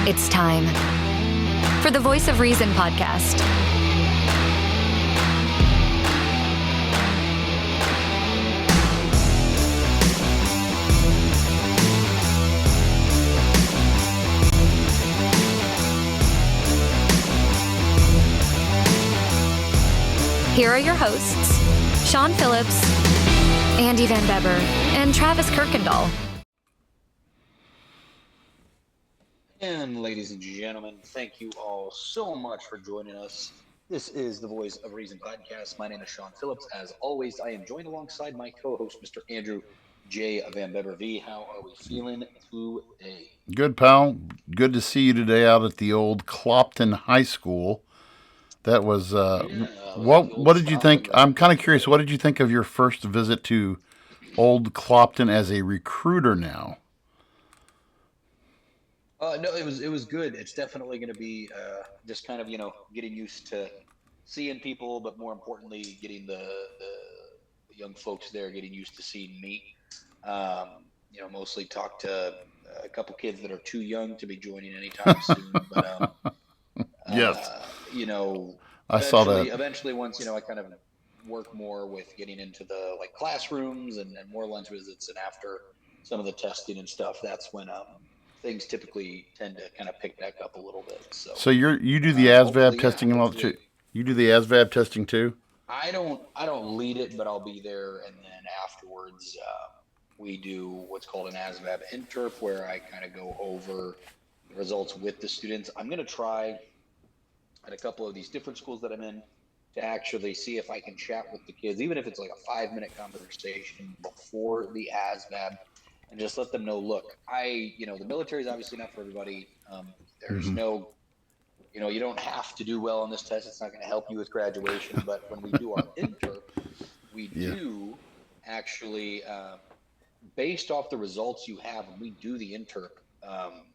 It's time for the Voice of Reason podcast. Here are your hosts, Sean Phillips, Andy Van Beber, and Travis Kirkendall. And ladies and gentlemen, thank you all so much for joining us. This is the Voice of Reason podcast. My name is Sean Phillips. As always, I am joined alongside my co-host, Mr. Andrew J. Van Beber V. How are we feeling today? Good, pal. Good to see you today out at the old Clopton High School. That was, what did you think? I'm kind of curious. What did you think of your first visit to old Clopton as a recruiter now? No, it was good. It's definitely going to be just kind of, getting used to seeing people, but more importantly, getting the young folks there getting used to seeing me. Mostly talk to a couple kids that are too young to be joining anytime soon. But Yes. I saw that. Eventually, once I kind of work more with getting into the classrooms and more lunch visits, and after some of the testing and stuff, that's when things typically tend to kind of pick back up a little bit. So you do the ASVAB testing and all that. You do the ASVAB testing too? I don't lead it, but I'll be there, and then afterwards we do what's called an ASVAB interp, where I kind of go over the results with the students. I'm going to try at a couple of these different schools that I'm in to actually see if I can chat with the kids, even if it's like a 5-minute conversation before the ASVAB, and just let them know, look, the military is obviously not for everybody. There's no, you don't have to do well on this test. It's not going to help you with graduation. But when we do our interp, we do actually, based off the results you have, when we do the interp,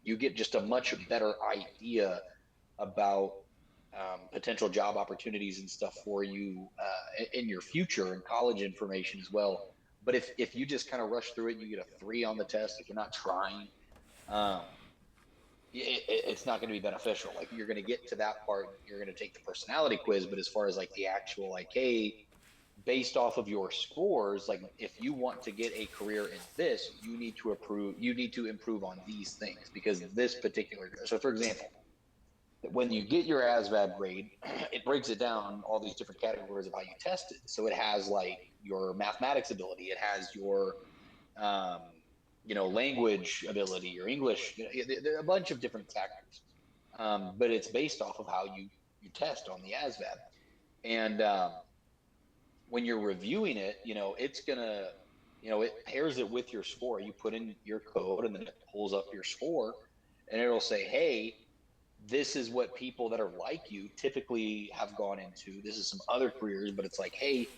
you get just a much better idea about potential job opportunities and stuff for you in your future, and college information as well. But if you just kind of rush through it and you get a 3 on the test, if you're not trying, it's not going to be beneficial. Like, you're going to get to that part, you're going to take the personality quiz, but as far as the actual hey, based off of your scores, if you want to get a career in this, you need to improve on these things, because this particular. So for example, when you get your ASVAB grade, it breaks it down all these different categories of how you tested. So it has your mathematics ability, it has your language ability, your English, there are a bunch of different factors, but it's based off of how you test on the ASVAB. And when you're reviewing it, it's gonna, it pairs it with your score. You put in your code, and then it pulls up your score, and it'll say, hey, this is what people that are like you typically have gone into. This is some other careers, but it's hey,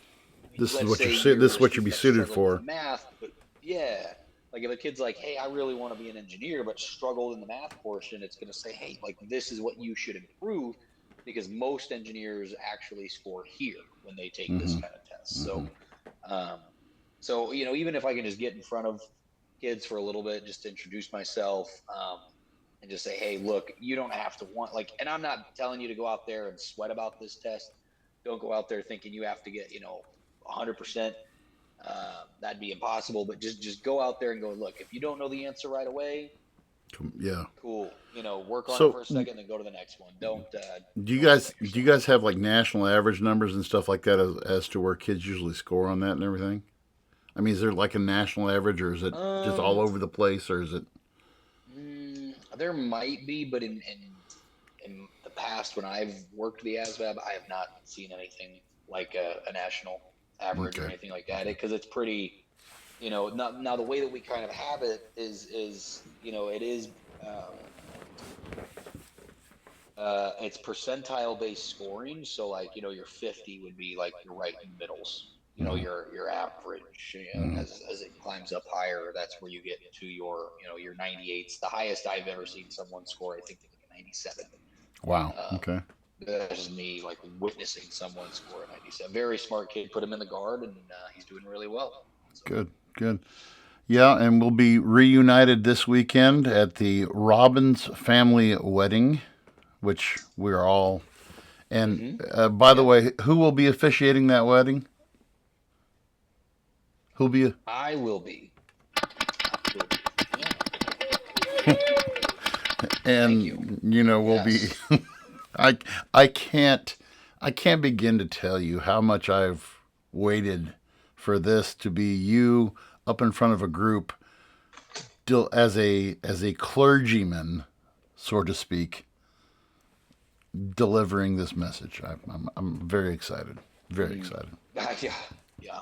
this is what you'd be suited for. Math, but yeah, if a kid's hey, I really want to be an engineer, but struggled in the math portion, it's going to say, hey, this is what you should improve, because most engineers actually score here when they take this kind of test. So even if I can just get in front of kids for a little bit, just to introduce myself, and just say, hey, look, you don't have to and I'm not telling you to go out there and sweat about this test. Don't go out there thinking you have to get, 100%. That'd be impossible. But just go out there and go, look, if you don't know the answer right away, cool. Work on it for a second, then go to the next one. Do you guys have national average numbers and stuff like that as to where kids usually score on that and everything? I mean, is there a national average, or is it just all over the place, or is it? There might be, but in the past, when I've worked the ASVAB, I have not seen anything like a national average or anything like that, because it's pretty, now the way that we kind of have it is it is it's percentile based scoring. So your 50 would be your right in middles. Your average, as it climbs up higher, that's where you get to your 98s. The highest I've ever seen someone score, I think, 97. Wow. Okay. That's just me witnessing someone score a 97. Very smart kid. Put him in the guard, and he's doing really well. So. Good. Yeah, and we'll be reunited this weekend at the Robbins family wedding, which we're all. And Mm-hmm. by the Yep. way, who will be officiating that wedding? Who'll be? I will be. I will be. Yeah. Thank you. And we'll be. Yes. I I can't I can't begin to tell you how much I've waited for this to be you up in front of a group, as a clergyman, so to speak, delivering this message. I'm very excited, very Mm. excited. Yeah. Yeah. Yeah.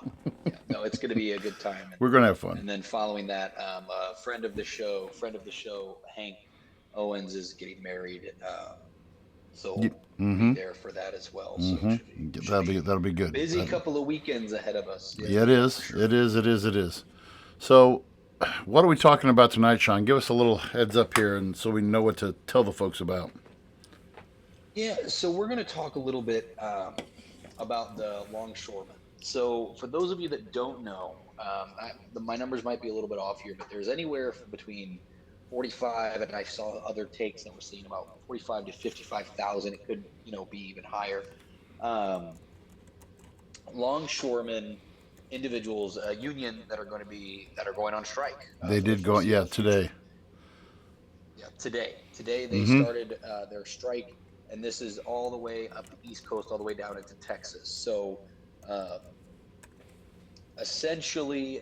No, it's going to be a good time. We're gonna have fun. And then following that, a friend of the show, Hank Owens is getting married. So we'll be Mm-hmm. there for that as well. So Mm-hmm. should be That'll be good. busy couple of weekends ahead of us. Yeah, Yeah, it yeah, for is. sure. It is. It is. It is. So, what are we talking about tonight, Sean? Give us a little heads up here, and so we know what to tell the folks about. Yeah, so we're going to talk a little bit about the longshoremen. So for those of you that don't know, my numbers might be a little bit off here, but there's anywhere between 45, and I saw other takes that were seeing about 45 to 55,000. It could, be even higher. Um, Longshoremen individuals, a union that are going on strike They for the did go. Yeah, foreseeable future. today. Yeah, today they Mm-hmm. started their strike, and this is all the way up the East Coast, all the way down into Texas. So um, essentially,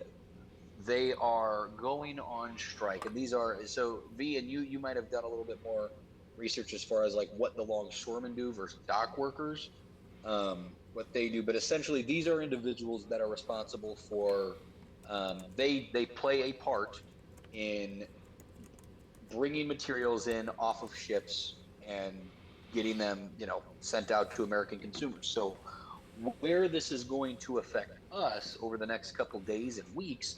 they are going on strike, and these are so V and you might have done a little bit more research as far as like what the longshoremen do versus dock workers, what they do. But essentially, these are individuals that are responsible for they play a part in bringing materials in off of ships and getting them, sent out to American consumers. So where this is going to affect us over the next couple days and weeks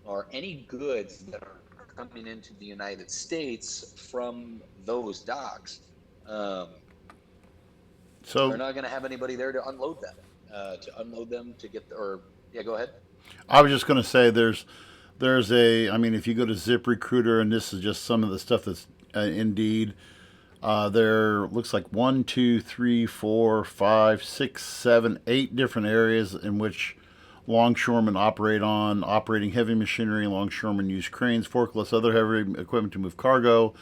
are any goods that are coming into the United States from those docks. Um, they're So not going to have anybody there to unload them, to get or yeah, go ahead. I was just going to say, there's a. I mean, if you go to ZipRecruiter, and this is just some of the stuff that's Indeed. There looks like one, two, three, four, five, six, seven, eight different areas in which longshoremen operate on, operating heavy machinery. Longshoremen use cranes, forklifts, other heavy equipment to move cargo.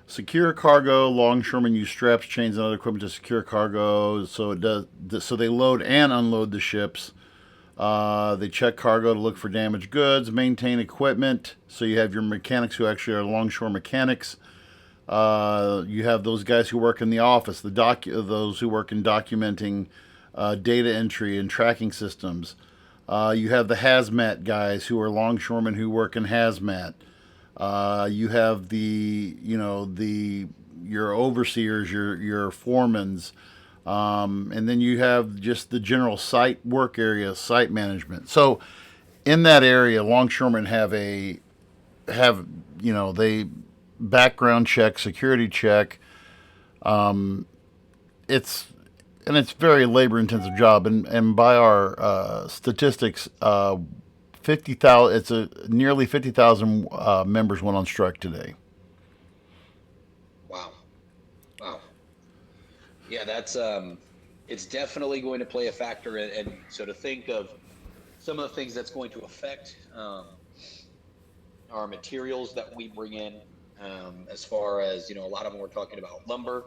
Secure cargo. Longshoremen use straps, chains, and other equipment to secure cargo. So it does. So they load and unload the ships. They check cargo to look for damaged goods, maintain equipment. So you have your mechanics who actually are longshore mechanics. You have those guys who work in the office, those who work in documenting data entry and tracking systems. You have the hazmat guys who are longshoremen who work in hazmat. You have your overseers, your foremans, and then you have just the general site work area, site management. So in that area, longshoremen have they background check, security check. It's it's very labor intensive job, and by our statistics, 50,000. It's a nearly 50,000 members went on strike today. Wow, wow. Yeah, that's it's definitely going to play a factor. And so to think of some of the things that's going to affect our materials that we bring in, as far as a lot of them we're talking about lumber,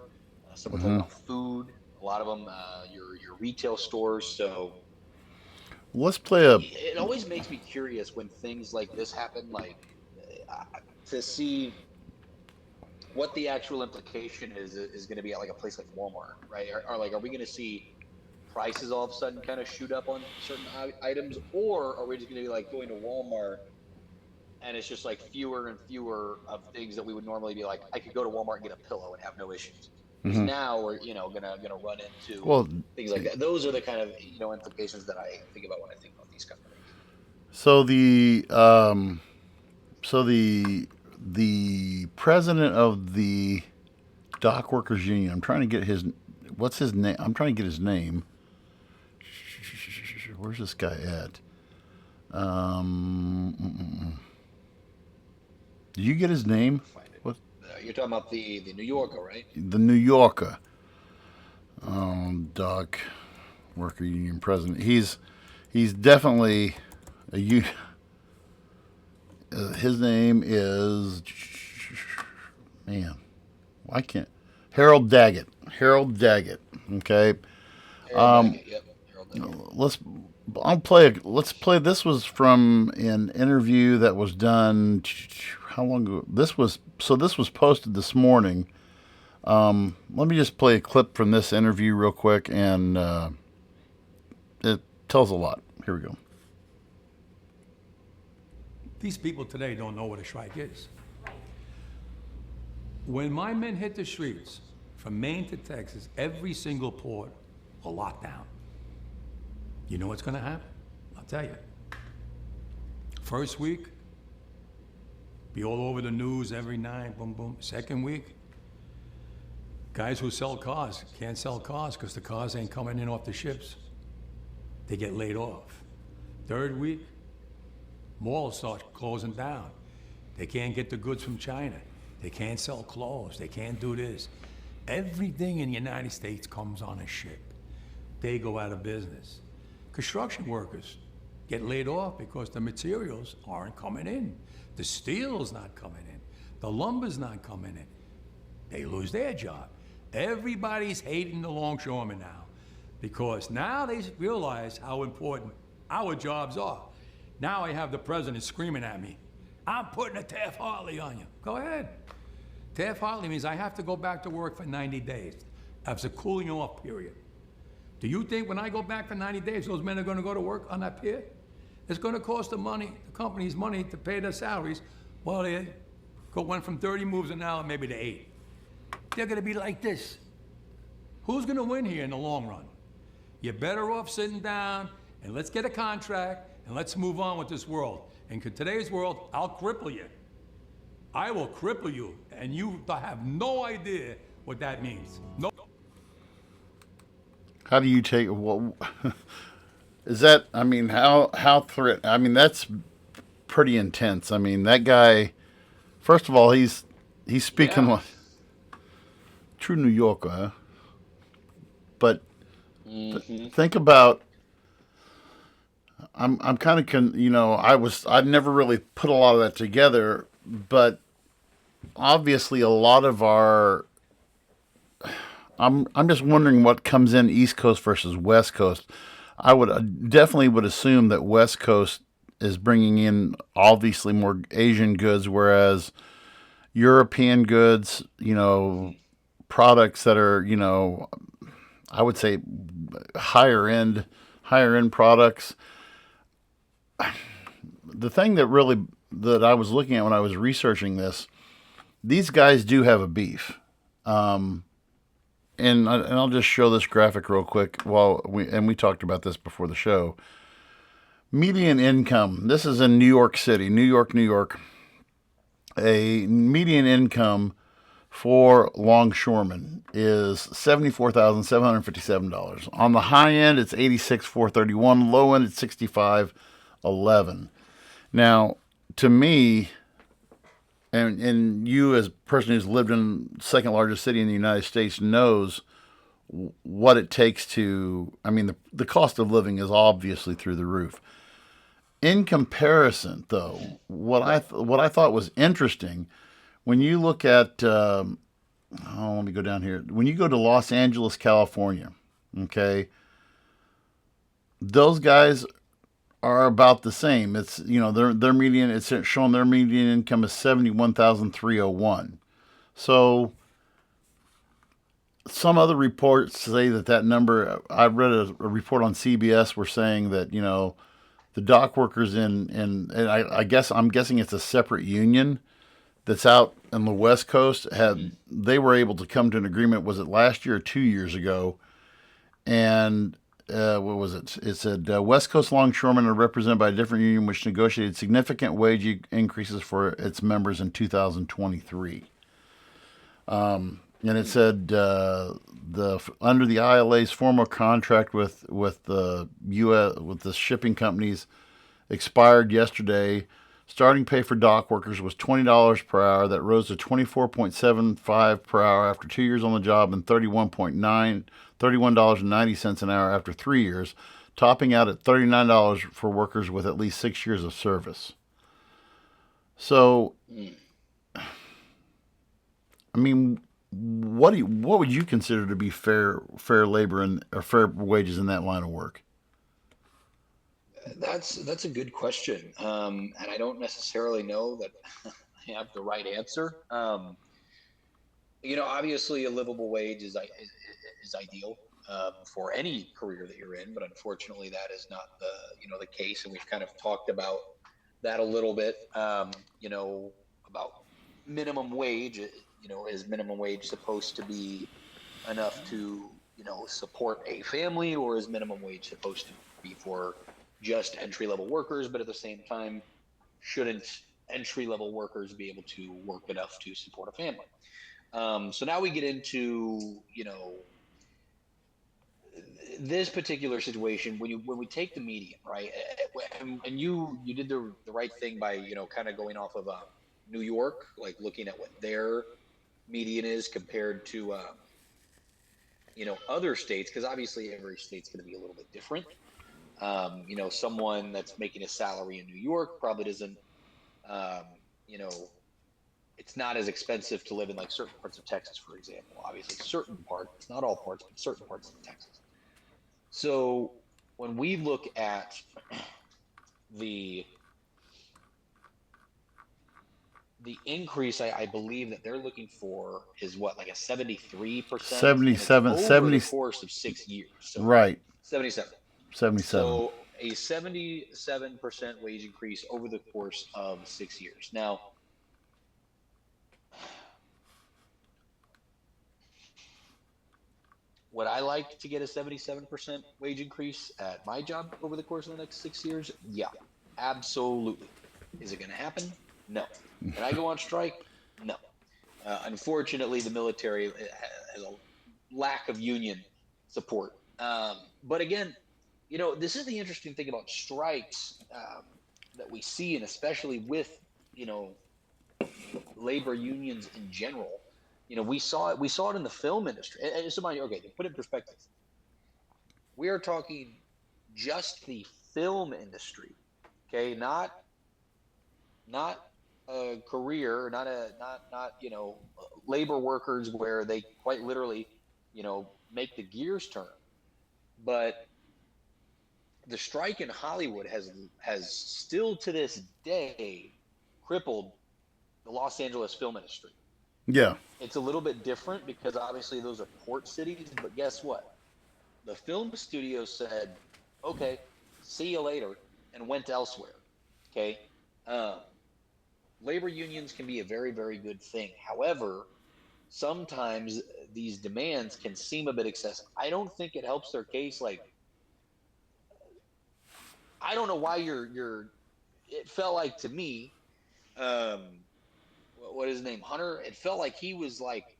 some we're talking Mm-hmm. about food, a lot of them your retail stores. So Let's play a. it always makes me curious when things like this happen, like to see what the actual implication is going to be at like a place like Walmart, right? Are we going to see prices all of a sudden kind of shoot up on certain items, or are we just going to be like going to Walmart and it's just like fewer and fewer of things that we would normally be like, I could go to Walmart and get a pillow and have no issues. Because Mm-hmm. now we're gonna run into Well, things like that. Those are the kind of implications that I think about when I think about these kind of things. so the president of the dock workers union. I'm trying to get his. What's his name? I'm trying to get his name. Where's this guy at? Did you get his name? Find it. What? You're talking about the New Yorker, right? The New Yorker. Doc, worker union president. He's definitely a his name is, man, I can't. Harold Daggett. Harold Daggett. Okay. Harold Daggett. Yep. Harold Daggett. Let's. I'll play. Let's play. This was from an interview that was done. How long ago? This was. So this was posted this morning. Let me just play a clip from this interview real quick, and it tells a lot. Here we go. These people today don't know what a strike is. When my men hit the streets, from Maine to Texas, every single port will lock down. You know what's gonna happen? I'll tell you. First week, be all over the news every night, boom, boom. Second week, guys who sell cars can't sell cars because the cars ain't coming in off the ships. They get laid off. Third week, malls start closing down. They can't get the goods from China. They can't sell clothes. They can't do this. Everything in the United States comes on a ship. They go out of business. Construction workers get laid off because the materials aren't coming in. The steel's not coming in. The lumber's not coming in. They lose their job. Everybody's hating the longshoremen now because now they realize how important our jobs are. Now I have the president screaming at me, I'm putting a Taft-Hartley on you. Go ahead. Taft-Hartley means I have to go back to work for 90 days. That's a cooling off period. Do you think when I go back for 90 days, those men are gonna go to work on that pier? It's gonna cost the company's money to pay their salaries. Well, they went from 30 moves an hour maybe to 8. They're gonna be like this. Who's gonna win here in the long run? You're better off sitting down and let's get a contract and let's move on with this world. In today's world, I'll cripple you. I will cripple you, and you have no idea what that means. No. How do you take? Well, is that? I mean, how threat? I mean, that's pretty intense. I mean, that guy. First of all, he's speaking like true New Yorker, huh? But think about. I'm kind of I'd never really put a lot of that together, but obviously a lot of our. I'm just wondering what comes in East Coast versus West Coast. I would definitely would assume that West Coast is bringing in obviously more Asian goods, whereas European goods, products that are, I would say higher end products. The thing that I was looking at when I was researching this, these guys do have a beef. And I'll just show this graphic real quick we talked about this before the show. Median income. This is in New York City, New York. A median income for longshoremen is $74,757. On the high end, it's $86,431. Low end, it's $65,111. Now, to me, and you as a person who's lived in the second largest city in the United States knows what it takes to, I mean, the cost of living is obviously through the roof. In comparison, though, what I thought was interesting, when you look at, let me go down here. When you go to Los Angeles, California, okay, those guys are about the same. It's their median. It's showing their median income is $71,301. So some other reports say that number. I read a report on CBS were saying that the dock workers and I guess I'm guessing it's a separate union that's out on the West Coast they were able to come to an agreement. Was it last year or 2 years ago? And what was it? It said West Coast longshoremen are represented by a different union which negotiated significant wage increases for its members in 2023. And it said under the ILA's formal contract with the U.S. with the shipping companies expired yesterday. Starting pay for dock workers was $20 per hour. That rose to 24.75 per hour after 2 years on the job, and $31.90 an hour after 3 years, topping out at $39 for workers with at least 6 years of service. So, I mean, what would you consider to be fair labor or fair wages in that line of work? That's a good question, and I don't necessarily know that I have the right answer. Obviously, a livable wage is ideal for any career that you're in, but unfortunately, that is not the case, and we've kind of talked about that a little bit. About minimum wage. Is minimum wage supposed to be enough to support a family, or is minimum wage supposed to be for just entry-level workers? But at the same time, shouldn't entry-level workers be able to work enough to support a family? So now we get into this particular situation when we take the median, right? And you did the right thing by kind of going off of New York, like looking at what their median is compared to other states, because obviously every state's going to be a little bit different. Someone that's making a salary in New York probably doesn't, it's not as expensive to live in like certain parts of Texas, for example. Obviously, certain parts, not all parts, but certain parts of Texas. So when we look at the increase, I believe that they're looking for is what, like a 73%? 77, over 70, the course of 6 years. So right. 77. 77. So a 77% wage increase over the course of 6 years. Now, would I like to get a 77% wage increase at my job over the course of the next 6 years? Yeah, absolutely. Is it going to happen? No. Can I go on strike? No. Unfortunately, the military has a lack of union support. But again, this is the interesting thing about strikes that we see, and especially with, labor unions in general. We saw it in the film industry. And so mind you, okay, to put it in perspective, we are talking just the film industry, okay, not a career, not labor workers where they quite literally, make the gears turn. But the strike in Hollywood has still to this day crippled the Los Angeles film industry. Yeah. It's a little bit different because obviously those are port cities, but guess what? The film studio said, okay, see you later, and went elsewhere. Okay. Labor unions can be a very, very good thing. However, sometimes these demands can seem a bit excessive. I don't think it helps their case. Like, I don't know why it felt like to me, what is his name, Hunter? It felt like he was like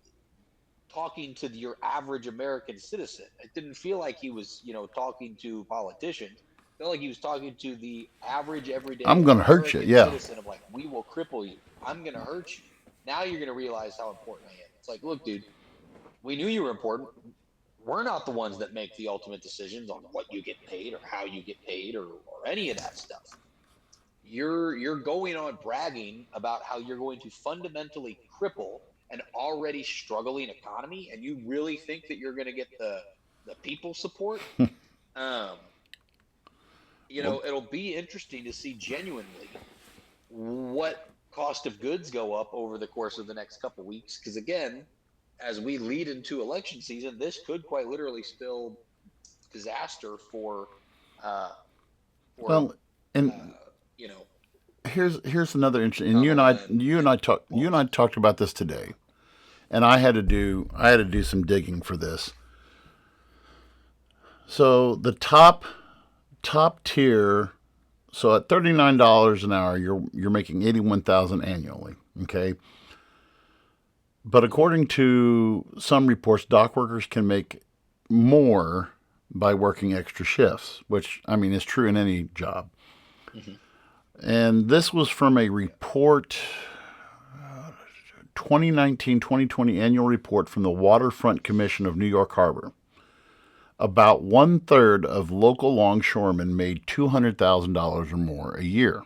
talking to your average American citizen. It didn't feel like he was, talking to politicians. It felt like he was talking to the average, everyday I'm going to hurt you, American yeah. citizen of like, we will cripple you. I'm going to hurt you. Now you're going to realize how important I am. It's like, look, dude, we knew you were important. We're not the ones that make the ultimate decisions on what you get paid or how you get paid or any of that stuff. You're going on bragging about how you're going to fundamentally cripple an already struggling economy, and you really think that you're going to get the people support? It'll be interesting to see genuinely what cost of goods go up over the course of the next couple weeks, because again, as we lead into election season, this could quite literally spell disaster for here's another interesting. And you and I talked about this today, and I had to do some digging for this. So the top tier, so at $39 an hour, you're making $81,000 annually. Okay. But according to some reports, dock workers can make more by working extra shifts, which, I mean, is true in any job. Mm-hmm. And this was from a report, 2019-2020 annual report from the Waterfront Commission of New York Harbor. About one third of local longshoremen made $200,000 or more a year.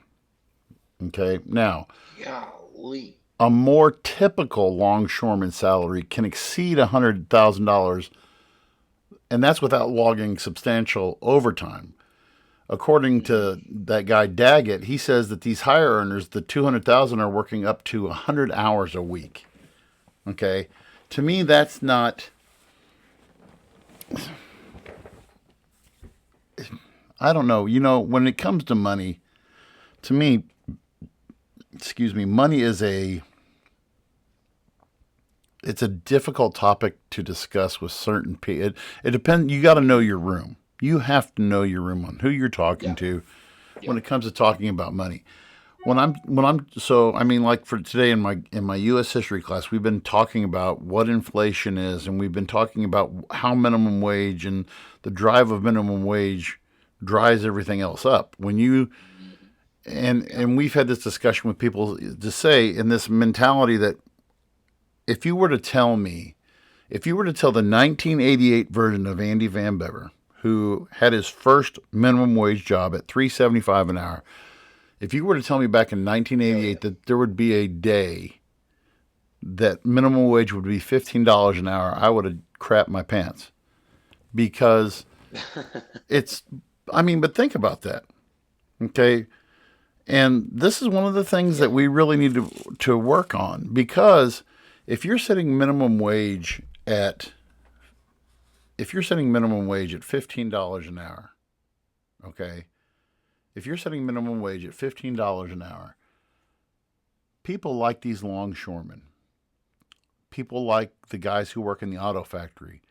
Okay, now Golly. a more typical longshoreman salary can exceed $100,000, and that's without logging substantial overtime. According to that guy Daggett, he says that these higher earners, the 200,000, are working up to 100 hours a week. Okay, to me that's not. I don't know. When it comes to money, to me, money is it's a difficult topic to discuss with certain people. It depends. You got to know your room. You have to know your room on who you're talking to when it comes to talking about money. Like for today in my U.S. history class, we've been talking about what inflation is, and we've been talking about how minimum wage and the drive of minimum wage drives everything else up. When you and we've had this discussion with people to say in this mentality that if you were to tell the 1988 version of Andy Van Bever, who had his first minimum wage job at $3.75 an hour, if you were to tell me back in 1988 that there would be a day that minimum wage would be $15 an hour, I would have crapped my pants. Because but think about that. Okay? And this is one of the things that we really need to work on, because if you're setting minimum wage at $15 an hour, okay? If you're setting minimum wage at $15 an hour, people like these longshoremen, people like the guys who work in the auto factory,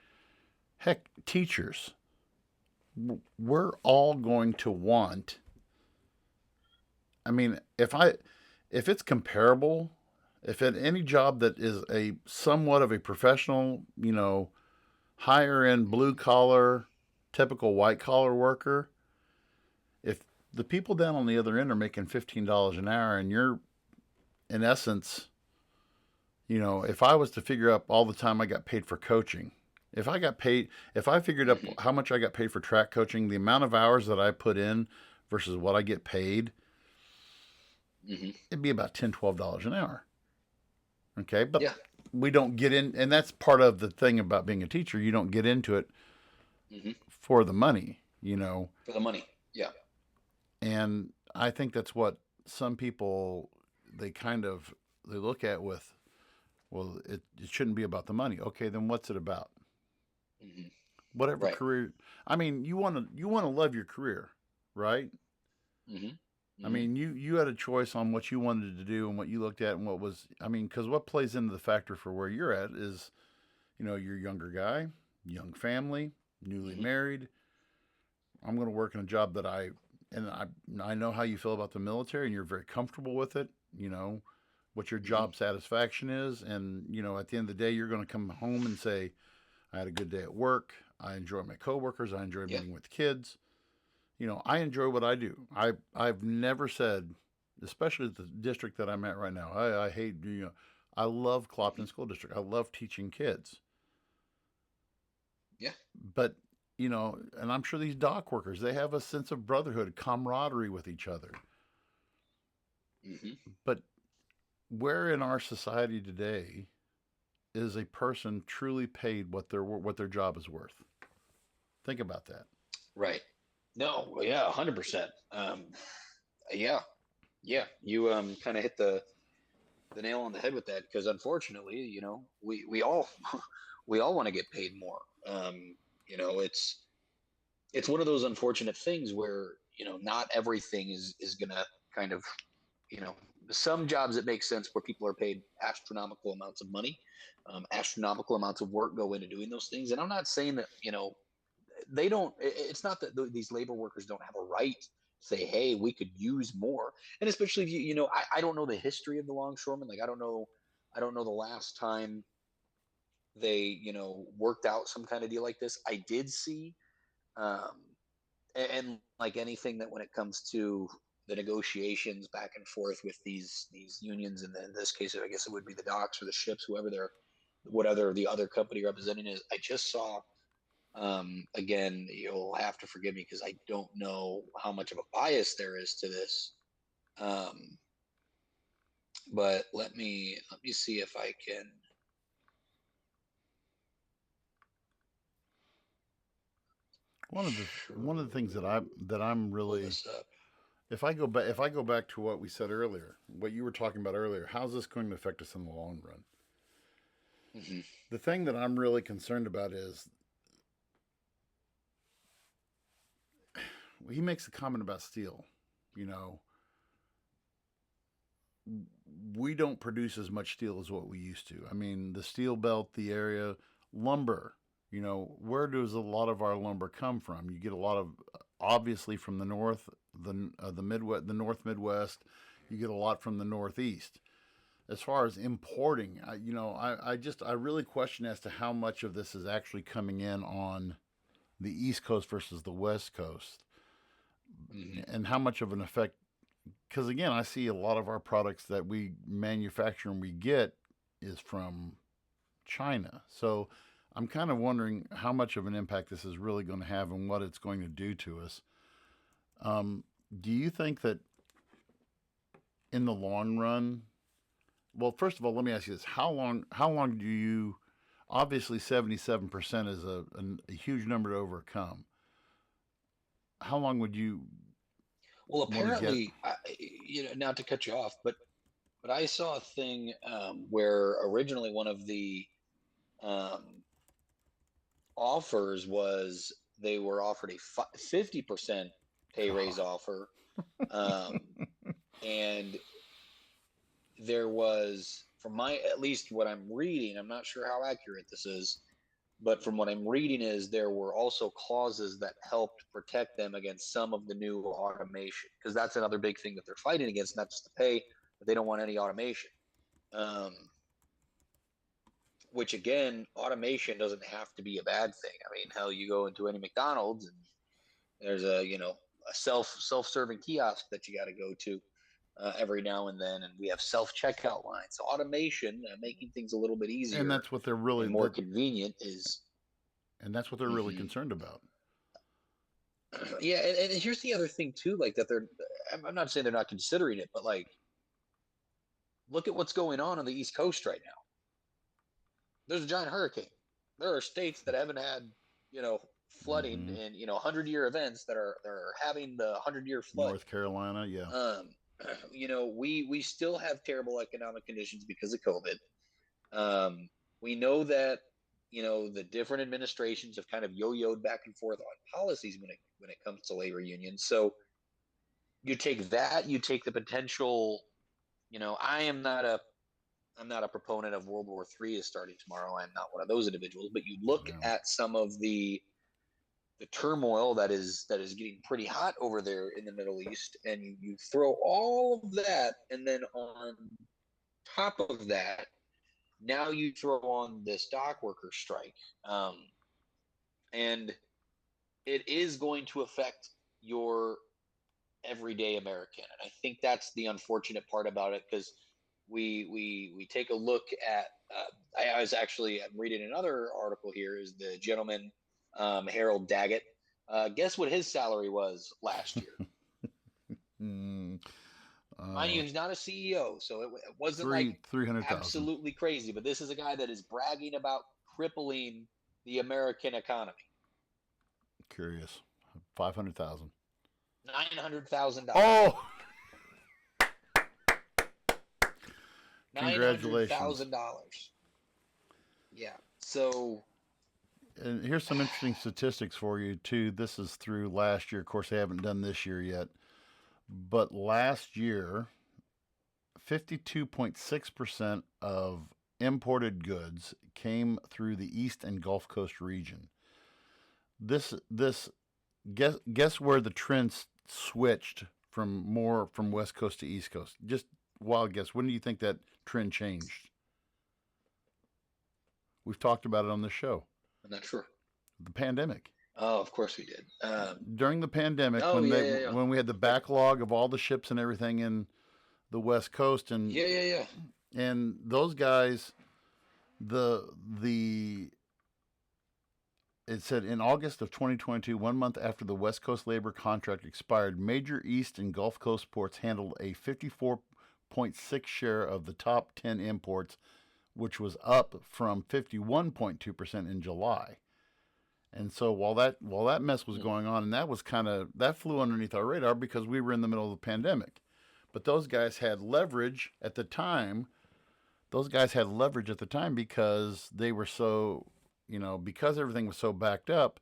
heck, teachers, we're all going to want. If it's comparable, if at any job that is a somewhat of a professional, higher end blue collar, typical white collar worker, if the people down on the other end are making $15 an hour and you're, in essence, if I was to figure up all the time I got paid for coaching, if I figured up how much I got paid for track coaching, the amount of hours that I put in versus what I get paid, it'd be about $10, $12 an hour. Okay, but we don't get in, and that's part of the thing about being a teacher. You don't get into it for the money, For the money, yeah. And I think that's what some people they look at with, well, it shouldn't be about the money. Okay, then what's it about? Whatever career. You want to love your career, right? You had a choice on what you wanted to do and what you looked at and what was, because what plays into the factor for where you're at is, you're a younger guy, young family, newly married. I'm going to work in a job that I know how you feel about the military and you're very comfortable with it, what your job satisfaction is. And, at the end of the day, you're going to come home and say, I had a good day at work. I enjoy my coworkers. I enjoy meeting with kids. I enjoy what I do. I've never said, especially the district that I'm at right now, I hate, I love Clopton School District. I love teaching kids. Yeah. But, and I'm sure these dock workers, they have a sense of brotherhood, camaraderie with each other. But where in our society today is a person truly paid what their job is worth? Think about that. Right. No, yeah, 100%. Yeah. You kind of hit the nail on the head with that, because unfortunately, we all we all want to get paid more. It's one of those unfortunate things where not everything is gonna kind of you know some jobs, it makes sense where people are paid astronomical amounts of money, astronomical amounts of work go into doing those things, and I'm not saying that they don't. It's not that these labor workers don't have a right to say, hey, we could use more. And especially if I don't know the history of the longshoremen. Like, I don't know the last time they worked out some kind of deal like this. I did see, um and like anything, that when it comes to the negotiations back and forth with these unions, and in this case, I guess it would be the docks or the ships, whatever the other company representing is. I just saw. Again, you'll have to forgive me because I don't know how much of a bias there is to this. But let me see if I can. One of the things that I'm really, This up. if I go back to what we said earlier, what you were talking about earlier, how's this going to affect us in the long run? Mm-hmm. The thing that I'm really concerned about is he makes a comment about steel. You know, we don't produce as much steel as what we used to. I mean, the steel belt, the area, lumber. You know, where does a lot of our lumber come from? You get a lot of, obviously, from the north, the Midwest, the North Midwest. You get a lot from the Northeast. As far as importing, I really question as to how much of this is actually coming in on the East Coast versus the West Coast, and how much of an effect. Because again, I see a lot of our products that we manufacture and we get is from China. So I'm kind of wondering how much of an impact this is really going to have and what it's going to do to us. Do you think that in the long run? Well, first of all, let me ask you this: How long do you? Obviously, 77% is a huge number to overcome. How long would you? Well, apparently, not to cut you off, but I saw a thing where originally one of the offers was they were offered a 50% pay raise offer, and there was, from at least what I'm reading, I'm not sure how accurate this is, but from what I'm reading is there were also clauses that helped protect them against some of the new automation, because that's another big thing that they're fighting against, not just the pay, but they don't want any automation. Which again, automation doesn't have to be a bad thing. I mean, hell, you go into any McDonald's and there's a self-serving kiosk that you got to go to every now and then, and we have self-checkout lines. So automation, making things a little bit easier, and that's what they're really and more convenient is. And that's what they're really concerned about. Yeah, and here's the other thing too, like that I'm not saying they're not considering it, but like, look at what's going on the East Coast right now. There's a giant hurricane. There are states that haven't had, flooding and 100-year events that are having the 100-year flood. North Carolina, yeah. We still have terrible economic conditions because of COVID. We know that the different administrations have kind of yo-yoed back and forth on policies when it comes to labor unions. So you take that, you take the potential. I'm not a proponent of World War III is starting tomorrow. I'm not one of those individuals. But you look at some of the turmoil that is getting pretty hot over there in the Middle East, and you throw all of that, and then on top of that, now you throw on this dock worker strike, and it is going to affect your everyday American. And I think that's the unfortunate part about it, because we take a look at. I'm reading another article here. Is the gentleman Harold Daggett? Guess what his salary was last year? Mind you, he's not a CEO, so it wasn't like 300,000. Absolutely crazy. But this is a guy that is bragging about crippling the American economy. Curious, 500,000. $900,000. Oh. Congratulations. $900,000. Yeah. So. And here's some interesting statistics for you, too. This is through last year. Of course, they haven't done this year yet. But last year, 52.6% of imported goods came through the East and Gulf Coast region. Guess where the trend switched from West Coast to East Coast? Just wild guess. When do you think that trend changed? We've talked about it on the show. I'm not sure. The pandemic. Oh, of course we did. During the pandemic, Oh yeah, yeah, yeah. when we had the backlog of all the ships and everything in the West Coast, Yeah, yeah, yeah. and those guys, the it said in August of 2022, 1 month after the West Coast labor contract expired, major East and Gulf Coast ports handled a 54.6 share of the top 10 imports, which was up from 51.2% in July. And so while that mess was going on, and that flew underneath our radar because we were in the middle of the pandemic. But those guys had leverage at the time. Those guys had leverage at the time because they were so, because everything was so backed up,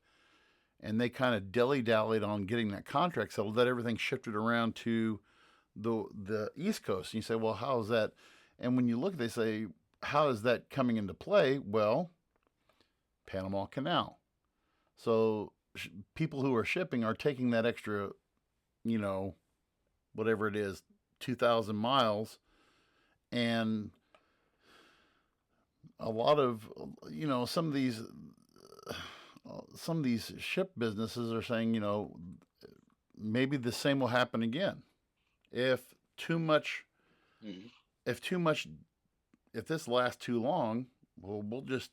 and they kind of dilly-dallied on getting that contract settled, that everything shifted around to the East Coast. And you say, well, how is that? And when you look, they say, how is that coming into play? Well, Panama Canal. So people who are shipping are taking that extra, whatever it is, 2,000 miles, and a lot of, some of these ship businesses are saying, maybe the same will happen again. If too much, Mhm. if too much, if this lasts too long, well, we'll just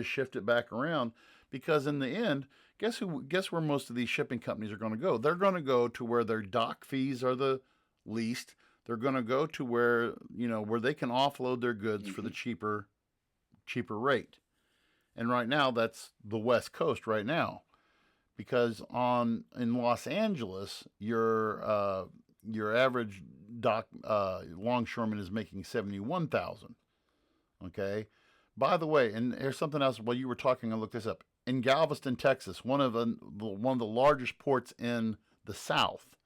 shift it back around, because in the end, guess where most of these shipping companies are going to go? They're going to go to where their dock fees are the least. They're going to go to where, where they can offload their goods for the cheaper rate. And right now, that's the West Coast right now, because in Los Angeles, your average dock longshoreman is making 71,000. Okay. By the way, and here's something else. While you were talking, I looked this up. In Galveston, Texas, one of the largest ports in the South,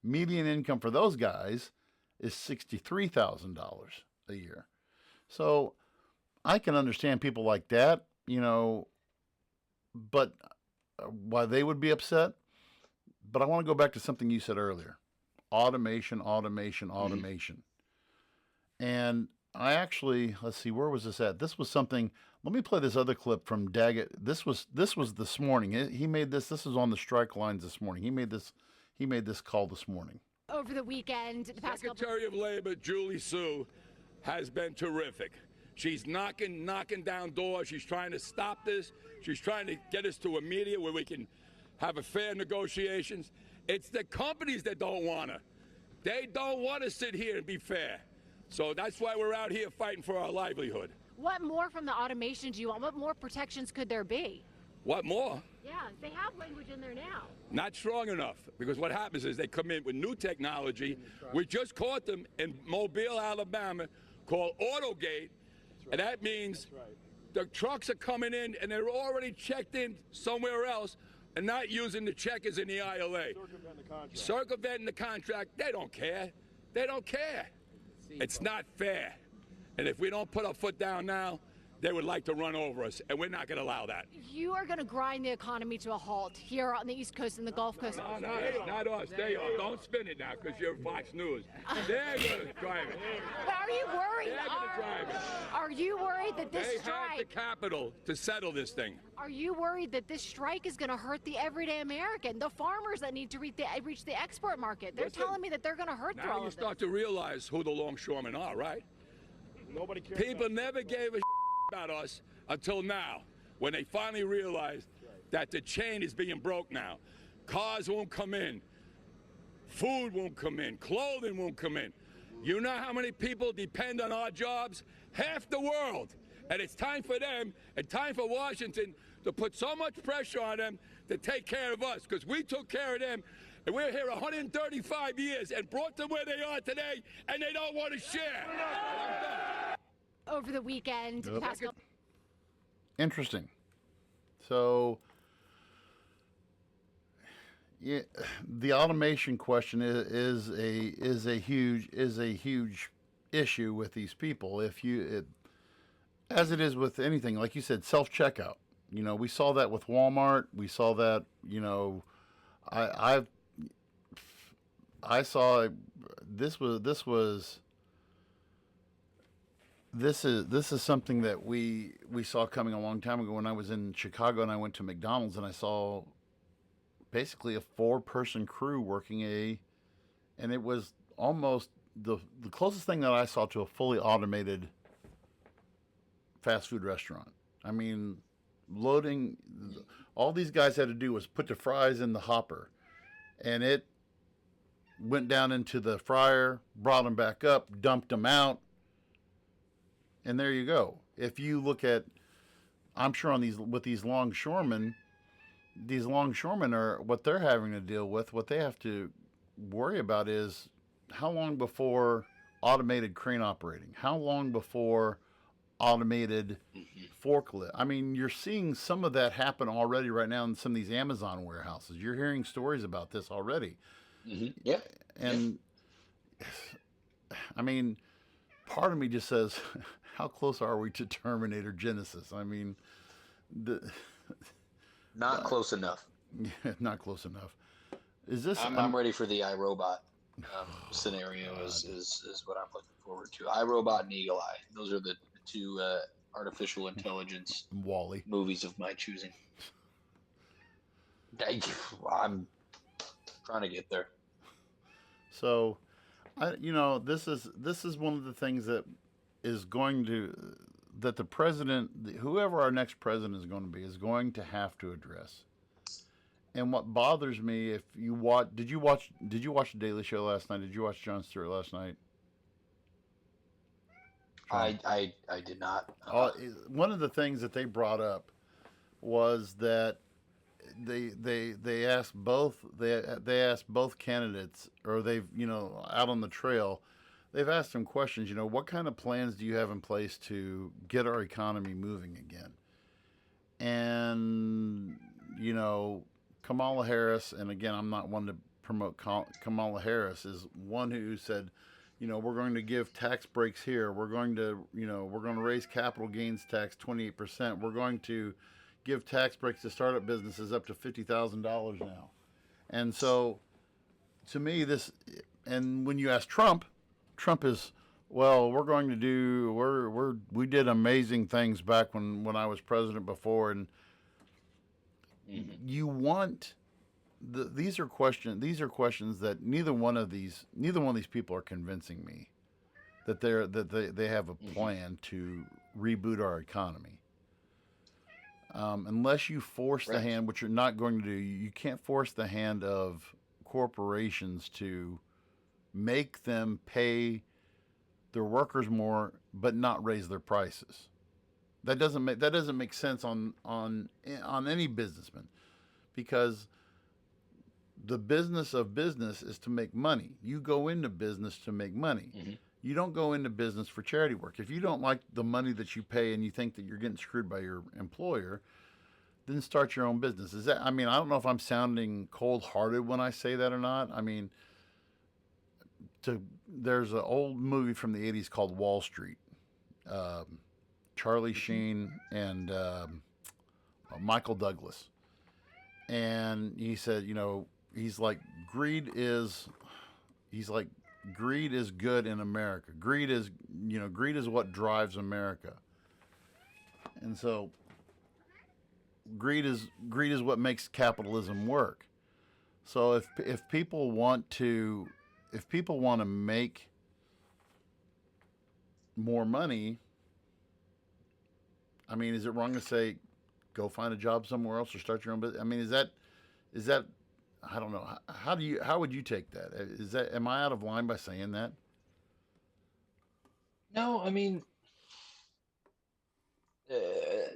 median income for those guys is $63,000 a year. So I can understand people like that, but why they would be upset. But I want to go back to something you said earlier: automation, automation, automation. And I actually, let's see, where was this at? This was something. Let me play this other clip from Daggett. This was this morning. He made this. This was on the strike lines this morning. He made this call this morning. Over the weekend, the past Secretary of Labor Julie Sue has been terrific. She's knocking down doors. She's trying to stop this. She's trying to get us to a media where we can have a fair negotiations. It's the companies that don't want to. They don't want to sit here and be fair. So that's why we're out here fighting for our livelihood. What more from the automation do you want? What more protections could there be? What more? Yeah, they have language in there now. Not strong enough, because what happens is they come in with new technology. We just caught them in Mobile, Alabama, called Autogate, and that means the trucks are coming in and they're already checked in somewhere else and not using the checkers in the ILA. Circumventing the contract. They don't care. They don't care. It's not fair. And if we don't put our foot down now, they would like to run over us, and we're not going to allow that. You are going to grind the economy to a halt here on the East Coast and the Gulf Coast. No, not us. They are. Don't spin it now, because you're Fox News. They're going to drive it. But are you worried? They're going to drive it. Are you worried that this They have the strike? capital to settle this thing. Are you worried that this strike is going to hurt the everyday American, the farmers that need to reach the export market? They're Listen, telling me that they're going to hurt through Now all you of this. start to realize who the longshoremen are, right? Nobody cares. People never gave a about us until now, when they finally realized that the chain is being broke now. Cars won't come in, food won't come in, clothing won't come in. You know how many people depend on our jobs? Half the world. And it's time for them and time for Washington to put so much pressure on them to take care of us, because we took care of them, and we're here 135 years and brought them where they are today, and they don't want to share. Over the weekend, the past couple. Interesting. So, yeah, the automation question is a huge issue with these people. As it is with anything, like you said, self checkout. We saw that with Walmart. We saw that. I saw this was. this is something that we saw coming a long time ago when I was in Chicago and I went to McDonald's and I saw basically a four-person crew working and it was almost the closest thing that I saw to a fully automated fast food restaurant. I mean, loading, all these guys had to do was put the fries in the hopper, and it went down into the fryer, brought them back up, dumped them out, and there you go. If you look at, I'm sure on these longshoremen are what they're having to deal with. What they have to worry about is how long before automated crane operating, how long before automated forklift. I mean, you're seeing some of that happen already right now in some of these Amazon warehouses. You're hearing stories about this already. Yeah. And I mean, part of me just says, how close are we to Terminator Genesis? I mean, the, Not close enough. not close enough. Is this? I'm ready for the iRobot scenario. Is what I'm looking forward to. iRobot and Eagle Eye. Those are the two artificial intelligence Wally movies of my choosing. I'm trying to get there. So, this is one of the things that is going to that the president, whoever our next president is going to be, is going to have to address. And what bothers me, if you watch, did you watch the Daily Show last night? Did you watch Jon Stewart last night? I did not. One of the things that they brought up was that they asked both candidates, or they've out on the trail, they've asked them questions. What kind of plans do you have in place to get our economy moving again? And Kamala Harris, and again, I'm not one to promote Kamala Harris, is one who said, we're going to give tax breaks here. We're going to raise capital gains tax 28%. We're going to give tax breaks to startup businesses up to $50,000 now. And so, to me, and when you ask Trump is, well, we did amazing things back when I was president before, and you want these are questions that neither one of these people are convincing me that they have a plan to reboot our economy. Unless you force the hand, which you're not going to do, you can't force the hand of corporations to make them pay their workers more, but not raise their prices. That doesn't make sense on any businessman, because the business of business is to make money. You go into business to make money. Mm-hmm. You don't go into business for charity work. If you don't like the money that you pay and you think that you're getting screwed by your employer, then start your own business. I don't know if I'm sounding cold-hearted when I say that or not. I mean, there's an old movie from the 80s called Wall Street. Charlie Sheen and Michael Douglas. And he said, he's like, greed is good in America. Greed is what drives America. And so greed is what makes capitalism work. So if people want to make more money, I mean, is it wrong to say go find a job somewhere else or start your own business? I mean, is that I don't know. How would you take that? Am I out of line by saying that? No, I mean,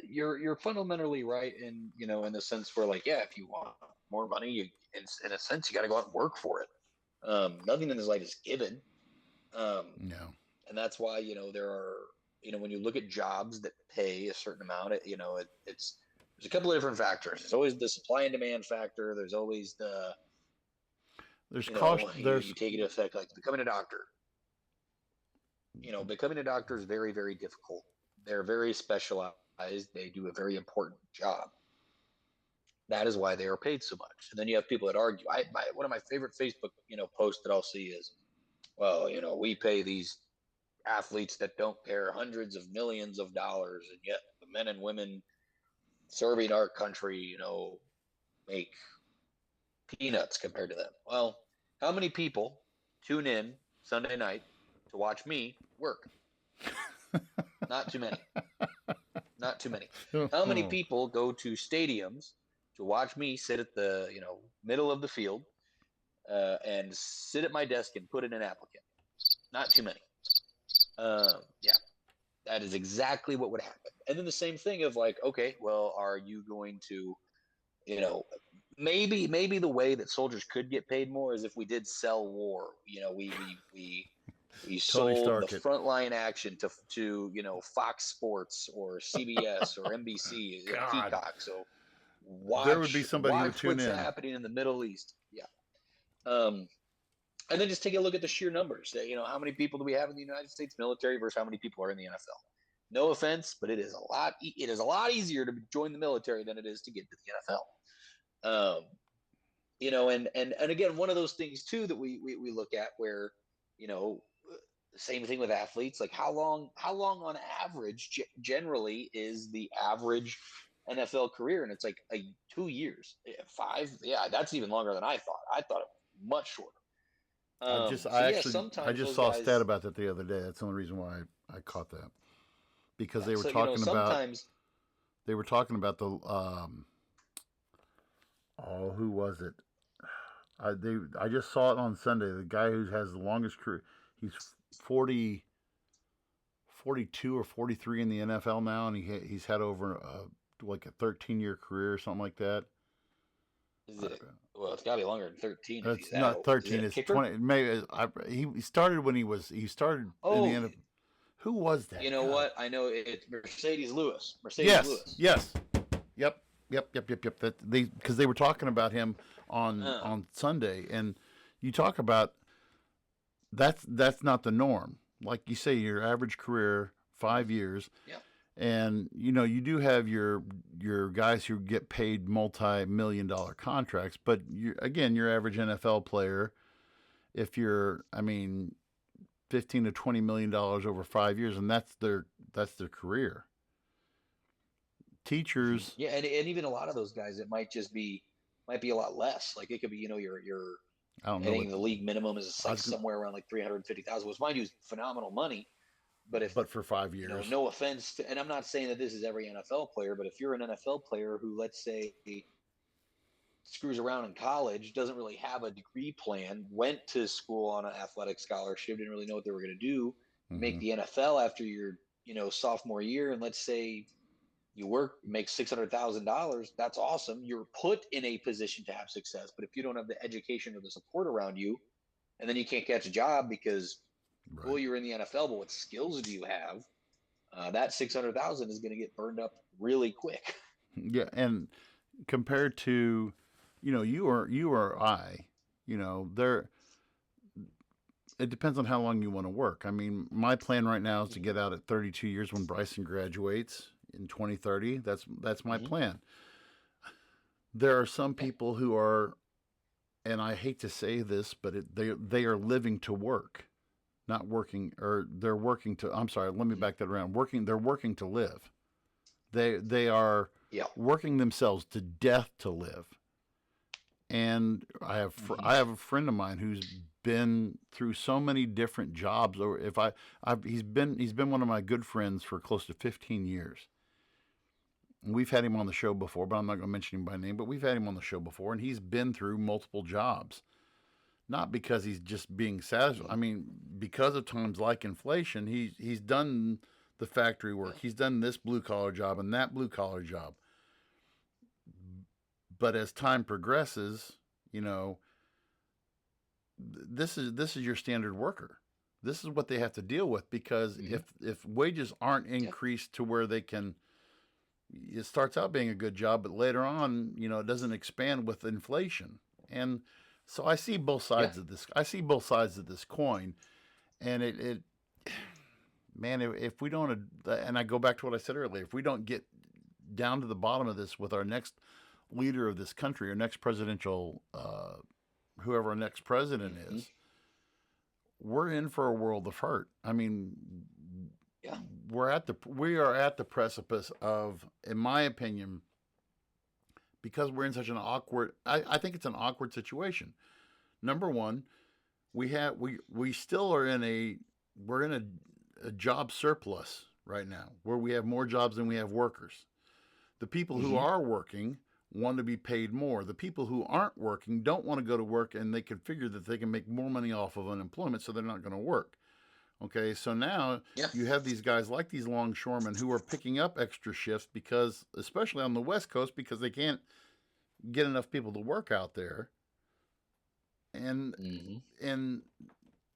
you're fundamentally right in the sense where, like, yeah, if you want more money, in a sense you got to go out and work for it. Nothing in this life is given. No. And that's why there are when you look at jobs that pay a certain amount, it's there's a couple of different factors. There's always the supply and demand factor. There's always there's cost. You take into effect, like becoming a doctor. Becoming a doctor is very, very difficult. They're very specialized. They do a very important job. That is why they are paid so much. And then you have people that argue. One of my favorite Facebook posts that I'll see is, well, we pay these athletes that don't care hundreds of millions of dollars, and yet the men and women serving our country, make peanuts compared to them. Well, how many people tune in Sunday night to watch me work? Not too many. Not too many. How many people go to stadiums to watch me sit at the middle of the field and sit at my desk and put in an applicant? Not too many. Yeah, that is exactly what would happen. And then the same thing of like, okay, well, are you going to, maybe the way that soldiers could get paid more is if we did sell war. We Tony sold the Stark it. frontline action to Fox Sports or CBS or NBC, God. Peacock. So watch, There would be somebody who would watch tune what's in. happening in the Middle East. Yeah. And then just take a look at the sheer numbers. How many people do we have in the United States military versus how many people are in the NFL? No offense, but it is a lot. It is a lot easier to join the military than it is to get to the NFL. And again, one of those things too that we look at where, the same thing with athletes. Like how long on average generally is the average NFL career? And it's like 2 years, 5. Yeah, that's even longer than I thought. I thought it was much shorter. I just saw a stat about that the other day. That's the only reason why I caught that, because they were talking about the who was it? I just saw it on Sunday. The guy who has the longest career, he's 42 or 43 in the NFL now, and he's had over like a 13-year career or something like that. Well, it's got to be longer than 13. It's not 13. It's 20. Maybe he started when he started in the NFL. Who was that? You know what? I know it's Mercedes Lewis. Yes. Yep. Because they were talking about him on Sunday, and you talk about that's not the norm. Like you say, your average career 5 years. Yeah. And you do have your guys who get paid multi-million-dollar contracts, but your average NFL player, if you're, $15 to $20 million over 5 years, and that's their career. Teachers, yeah, and even a lot of those guys, it might be a lot less. Like it could be, your I don't know. I think the league minimum is like somewhere around like 350,000, which mind you is phenomenal money. But for 5 years, no offense and I'm not saying that this is every NFL player, but if you're an NFL player who, let's say, screws around in college, doesn't really have a degree plan, went to school on an athletic scholarship, didn't really know what they were going to do, make the NFL after your, sophomore year, and let's say you make $600,000, that's awesome. You're put in a position to have success. But if you don't have the education or the support around you, and then you can't catch a job because well, you're in the NFL, but what skills do you have? That 600,000 is going to get burned up really quick. Yeah, and compared to, you or I, there. It depends on how long you want to work. My plan right now is to get out at 32 years when Bryson graduates in 2030. That's my plan. There are some people who are, and I hate to say this, but they are living to work. Not working, or they're working to. I'm sorry. Let me back that around. They're working to live. They are working themselves to death to live. And I have a friend of mine who's been through so many different jobs. Or he's been one of my good friends for close to 15 years. And we've had him on the show before, but I'm not going to mention him by name. But we've had him on the show before, and he's been through multiple jobs. Not because he's just being satisfied. Because of times like inflation, he's done the factory work. He's done this blue collar job and that blue collar job. But as time progresses, this is your standard worker. This is what they have to deal with, because if wages aren't increased to where they can, it starts out being a good job, but later on, it doesn't expand with inflation. And so I see both sides of this. I see both sides of this coin, and if we don't, and I go back to what I said earlier, if we don't get down to the bottom of this with our next leader of this country, or next presidential, whoever our next president is, we're in for a world of hurt. I mean, Yeah. we are at the precipice of, in my opinion, because we're in such an awkward. I think it's an awkward situation. Number one, we still are in a job surplus right now, where we have more jobs than we have workers. The people who are working want to be paid more. The people who aren't working don't want to go to work, and they can figure that they can make more money off of unemployment, so they're not going to work. Okay, so now you have these guys like these longshoremen who are picking up extra shifts because, especially on the West Coast, because they can't get enough people to work out there, and and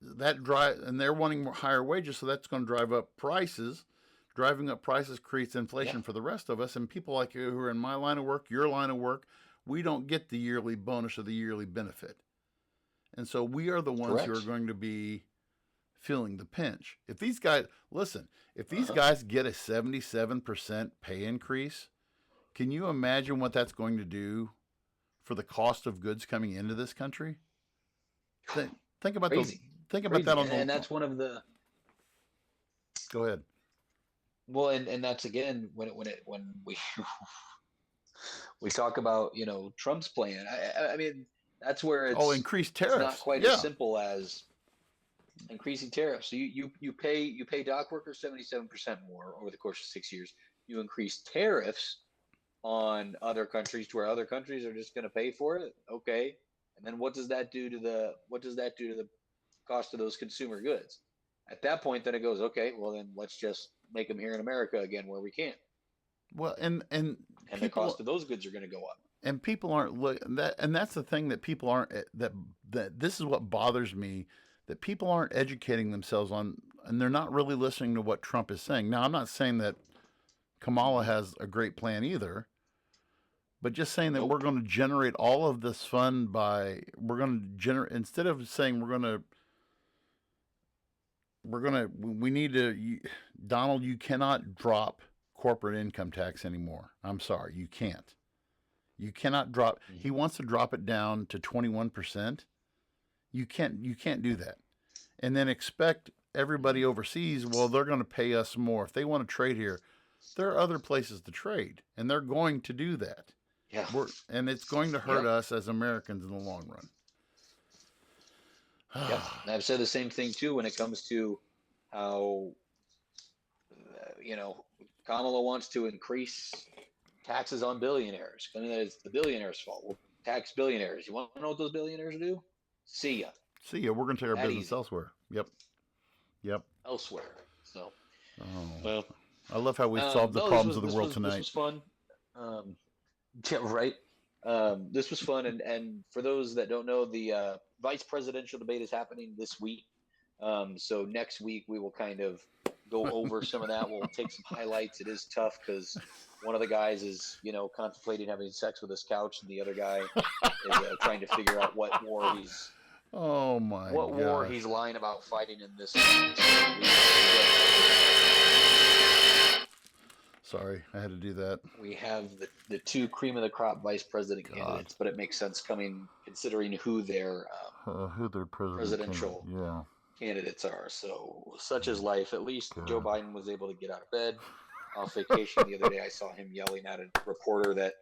they're wanting more higher wages, so that's going to drive up prices. Driving up prices creates inflation for the rest of us, and people like you who are in my line of work, your line of work, we don't get the yearly bonus or the yearly benefit, and so we are the ones who are going to be feeling the pinch. If these guys get a 77% pay increase, can you imagine what that's going to do for the cost of goods coming into this country? Think about that and that's one of the. Go ahead. Well, and that's again when we we talk about Trump's plan. I mean that's where it's increased tariffs. It's not quite as simple as increasing tariffs. So you pay dock workers 77% more over the course of 6 years. You increase tariffs on other countries to where other countries are just going to pay for it. Okay, and then what does that do to the cost of those consumer goods? At that point, then it goes, okay, well then let's just make them here in America again where we can. Well, and the cost of those goods are going to go up. And people aren't and that's the thing that people aren't that this is what bothers me, that people aren't educating themselves on, and they're not really listening to what Trump is saying. Now, I'm not saying that Kamala has a great plan either, but just saying that we're going to generate all of this fund instead of saying Donald, you cannot drop corporate income tax anymore. I'm sorry, you can't. You cannot drop. He wants to drop it down to 21%. You can't do that. And then expect everybody overseas, well, they're going to pay us more. If they want to trade here, there are other places to trade, and they're going to do that. Yeah. And it's going to hurt us as Americans in the long run. Yeah, and I've said the same thing too when it comes to how Kamala wants to increase taxes on billionaires. I mean, that it's the billionaires' fault. We'll tax billionaires. You want to know what those billionaires do? See ya. We're going to take our business elsewhere. Yep. Elsewhere. So. Well, I love how we solved the problems of the world tonight. This was fun. Yeah, right. This was fun, and for those that don't know, the vice presidential debate is happening this week. So next week we will kind of go over some of that. We'll take some highlights. It is tough because one of the guys is, contemplating having sex with his couch, and the other guy is trying to figure out what war he's. Oh my! What war he's lying about fighting in this? Sorry, I had to do that. We have the two cream of the crop vice president candidates, but it makes sense considering who their presidential candidates are. So such is life. At least Joe Biden was able to get out of bed off vacation the other day. I saw him yelling at a reporter that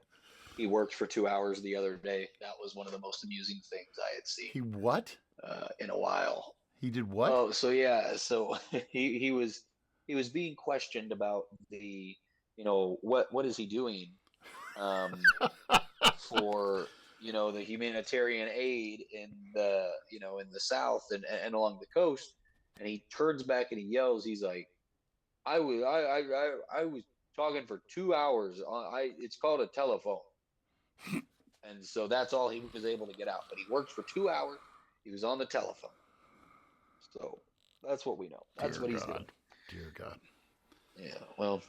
he worked for 2 hours the other day. That was one of the most amusing things I had seen. He what? In a while. He did what? Oh, so yeah. So he was being questioned about the, what is he doing for, the humanitarian aid in the, in the South and along the coast. And he turns back and he yells, he's like, I was talking for 2 hours. It's called a telephone. And so that's all he was able to get out. But he worked for 2 hours. He was on the telephone. So that's what we know. That's what he's doing. Dear God. Yeah. Well.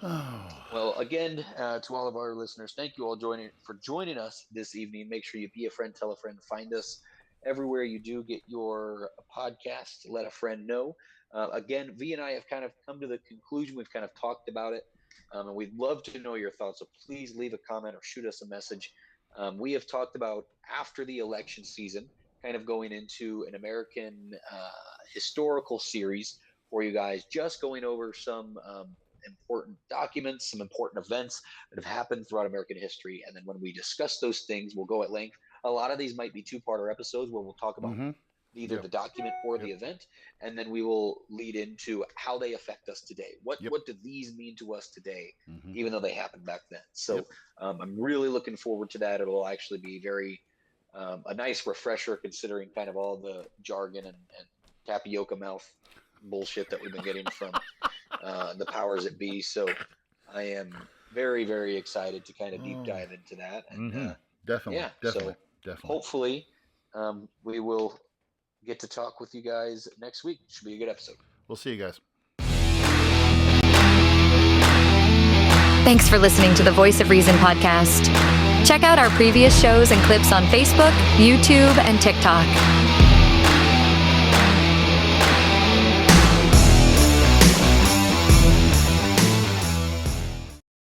Well, again, to all of our listeners, thank you all for joining us this evening. Make sure you be a friend, tell a friend, find us everywhere you do get your podcast. Let a friend know. Again, V and I have kind of come to the conclusion. We've kind of talked about it, and we'd love to know your thoughts. So please leave a comment or shoot us a message. We have talked about after the election season, kind of going into an American historical series for you guys, just going over some important documents, some important events that have happened throughout American history. And then when we discuss those things, we'll go at length. A lot of these might be two-parter episodes where we'll talk about either the document or the event, and then we will lead into how they affect us today. What do these mean to us today, even though they happened back then? So I'm really looking forward to that. It'll actually be very a nice refresher, considering kind of all the jargon and tapioca mouth bullshit that we've been getting from the powers that be. So I am very, very excited to kind of deep dive into that. And definitely. So hopefully we will get to talk with you guys next week. Should be a good episode. We'll see you guys. Thanks for listening to the Voice of Reason podcast. Check out our previous shows and clips on Facebook, YouTube, and TikTok.